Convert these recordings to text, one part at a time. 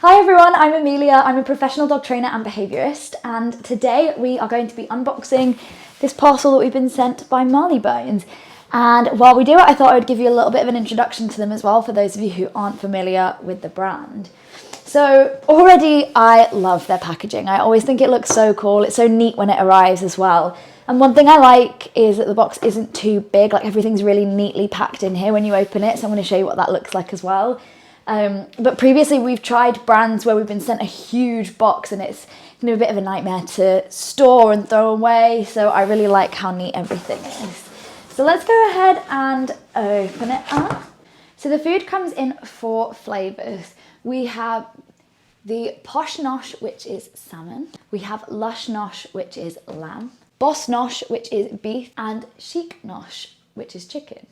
Hi everyone, I'm Amelia. I'm a professional dog trainer and behaviorist, and today we are going to be unboxing this parcel that we've been sent by Marleybones. And while we do it, I thought I would give you a little bit of an introduction to them as well for those of you who aren't familiar with the brand. So already I love their packaging. I always think it looks so cool. It's so neat when it arrives as well. And one thing I like is that the box isn't too big, like everything's really neatly packed in here when you open it. So I'm going to show you what that looks like as well. But previously we've tried brands where we've been sent a huge box and it's a bit of a nightmare to store and throw away. So I really like how neat everything is. So let's go ahead and open it up. So the food comes in 4 flavours. We have the Posh Nosh, which is salmon. We have Lush Nosh, which is lamb. Boss Nosh, which is beef. And Chic Nosh, which is chicken.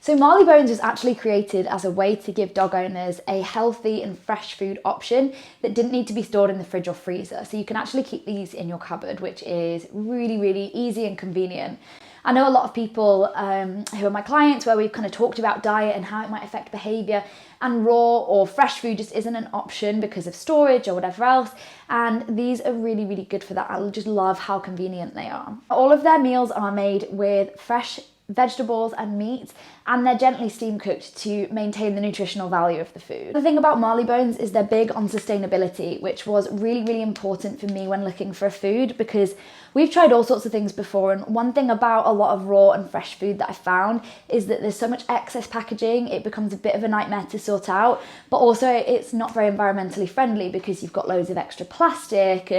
So Marleybones was actually created as a way to give dog owners a healthy and fresh food option that didn't need to be stored in the fridge or freezer. So you can actually keep these in your cupboard, which is really, really easy and convenient. I know a lot of people who are my clients where we've kind of talked about diet and how it might affect behaviour, and raw or fresh food just isn't an option because of storage or whatever else. And these are really, really good for that. I just love how convenient they are. All of their meals are made with fresh vegetables and meat, and they're gently steam cooked to maintain the nutritional value of the food. The thing about Marleybones is they're big on sustainability, which was really, really important for me when looking for a food, because we've tried all sorts of things before, and one thing about a lot of raw and fresh food that I found is that there's so much excess packaging, it becomes a bit of a nightmare to sort out, but also it's not very environmentally friendly because you've got loads of extra plastic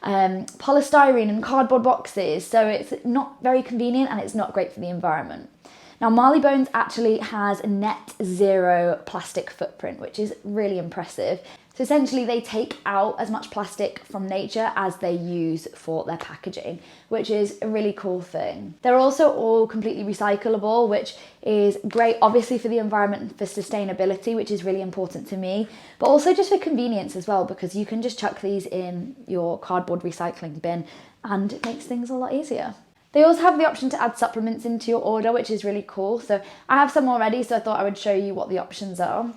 and polystyrene and cardboard boxes, so it's not very convenient and it's not great for the environment. Now Marleybones actually has a net zero plastic footprint, which is really impressive. So essentially they take out as much plastic from nature as they use for their packaging, which is a really cool thing. They're also all completely recyclable, which is great obviously for the environment and for sustainability, which is really important to me, but also just for convenience as well, because you can just chuck these in your cardboard recycling bin and it makes things a lot easier. They also have the option to add supplements into your order, which is really cool. So I have some already, so I thought I would show you what the options are.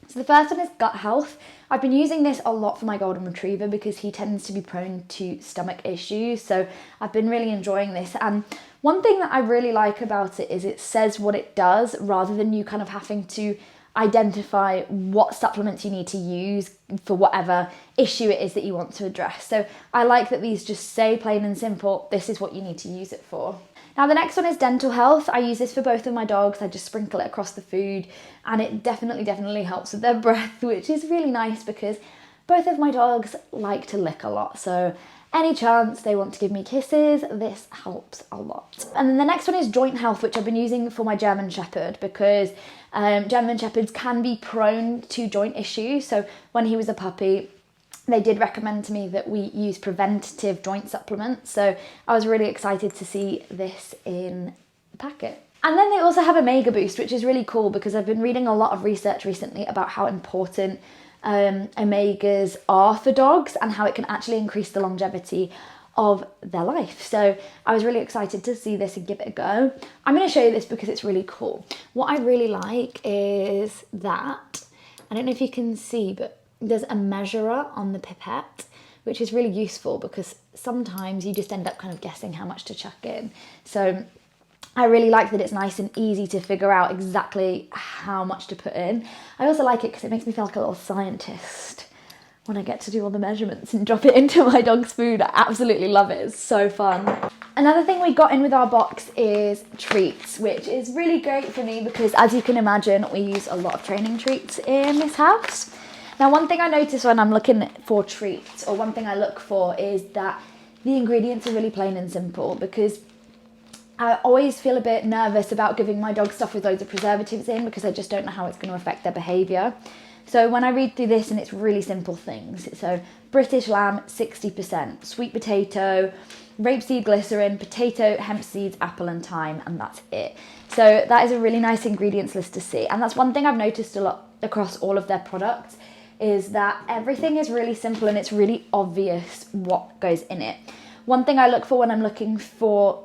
So the first one is gut health. I've been using this a lot for my golden retriever because he tends to be prone to stomach issues. So I've been really enjoying this. And one thing that I really like about it is it says what it does rather than you kind of having to identify what supplements you need to use for whatever issue it is that you want to address. So I like that these just say plain and simple, this is what you need to use it for. Now the next one is dental health. I use this for both of my dogs. I just sprinkle it across the food and it definitely helps with their breath, which is really nice because both of my dogs like to lick a lot. So any chance they want to give me kisses, this helps a lot. And then the next one is joint health, which I've been using for my German Shepherd because German Shepherds can be prone to joint issues. So when he was a puppy, they did recommend to me that we use preventative joint supplements. So I was really excited to see this in the packet. And then they also have Omega Boost, which is really cool because I've been reading a lot of research recently about how important omegas are for dogs and how it can actually increase the longevity of their life. So I was really excited to see this and give it a go. I'm going to show you this because it's really cool. What I really like is that, I don't know if you can see, but there's a measurer on the pipette, which is really useful because sometimes you just end up kind of guessing how much to chuck in. So I really like that it's nice and easy to figure out exactly how much to put in. I also like it because it makes me feel like a little scientist when I get to do all the measurements and drop it into my dog's food. I absolutely love it. It's so fun. Another thing we got in with our box is treats, which is really great for me because as you can imagine, we use a lot of training treats in this house. Now, one thing I notice when I'm looking for treats, or one thing I look for, is that the ingredients are really plain and simple because I always feel a bit nervous about giving my dog stuff with loads of preservatives in because I just don't know how it's going to affect their behaviour. So when I read through this and it's really simple things, so British lamb 60%, sweet potato, rapeseed glycerin, potato, hemp seeds, apple and thyme, and that's it. So that is a really nice ingredients list to see, and that's one thing I've noticed a lot across all of their products, is that everything is really simple and it's really obvious what goes in it. One thing I look for when I'm looking for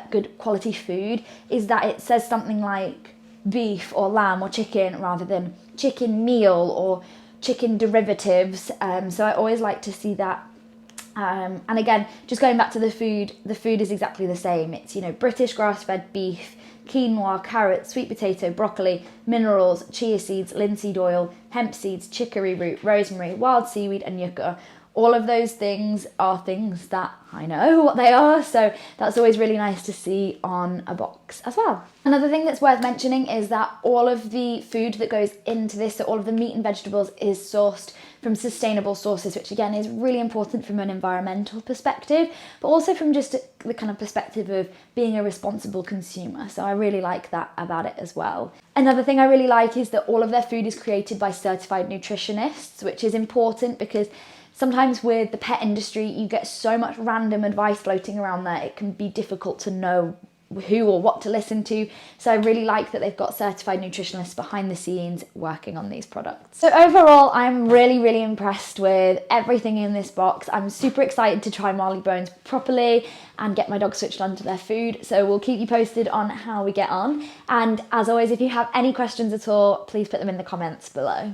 good quality food is that it says something like beef or lamb or chicken rather than chicken meal or chicken derivatives. So I always like to see that. And again, just going back to the food is exactly the same. It's, you know, British grass-fed beef, quinoa, carrots, sweet potato, broccoli, minerals, chia seeds, linseed oil, hemp seeds, chicory root, rosemary, wild seaweed, and yucca. All of those things are things that I know what they are, so that's always really nice to see on a box as well. Another thing that's worth mentioning is that all of the food that goes into this, so all of the meat and vegetables, is sourced from sustainable sources, which again is really important from an environmental perspective, but also from just the kind of perspective of being a responsible consumer. So I really like that about it as well. Another thing I really like is that all of their food is created by certified nutritionists, which is important because sometimes with the pet industry, you get so much random advice floating around there, it can be difficult to know who or what to listen to. So I really like that they've got certified nutritionists behind the scenes working on these products. So overall, I'm really, really impressed with everything in this box. I'm super excited to try Marleybones properly and get my dog switched onto their food. So we'll keep you posted on how we get on. And as always, if you have any questions at all, please put them in the comments below.